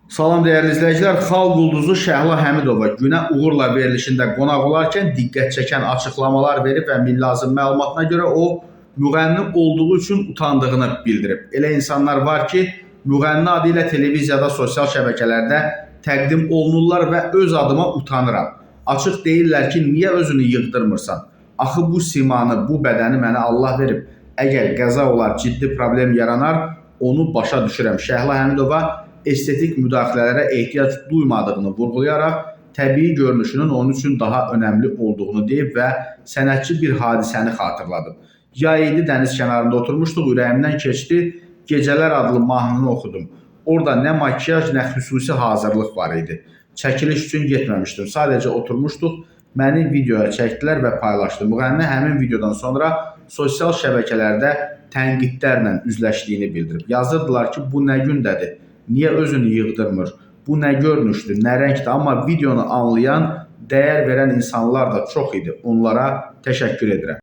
Salam dəyərli izləyicilər, xalq ulduzu Şəhla Həmidova günə uğurla verilişində qonaq olarkən diqqət çəkən açıqlamalar verib və Milli Azın məlumatına görə o, müğənni olduğu üçün utandığını bildirib. Elə insanlar var ki, müğənni adı ilə televiziyada, sosial şəbəkələrdə təqdim olunurlar və öz adıma utanıram. Açıq deyirlər ki, niyə özünü yığdırmırsan? Axı bu simanı, bu bədəni mənə Allah verib. Əgər qəza olar, ciddi problem yaranar, onu başa düşürəm. Şəhla Həmidova estetik müdaxilələrə ehtiyac duymadığını vurğulayaraq təbii görünüşünün onun üçün daha önəmli olduğunu deyib və sənətçi bir hadisəni xatırladıb. Yay idi, dəniz kənarında oturmuşduq, ürəyimdən keçdi, Gecələr adlı mahnını oxudum. Orada nə makyaj, nə xüsusi hazırlıq var idi. Çəkiliş üçün getməmişdim, sadəcə oturmuşduq, məni videoya çəkdilər və paylaşdı. Müğənni həmin videodan sonra sosial şəbəkələrdə tənqidlərlə üzləşdiyini bildirib. Yazırdılar ki, bu nə gündədir? Niyə özünü yığdırmır? Bu nə görünüşdür, nə rəngdir? Amma videonu anlayan, dəyər verən insanlar da çox idi. Onlara təşəkkür edirəm.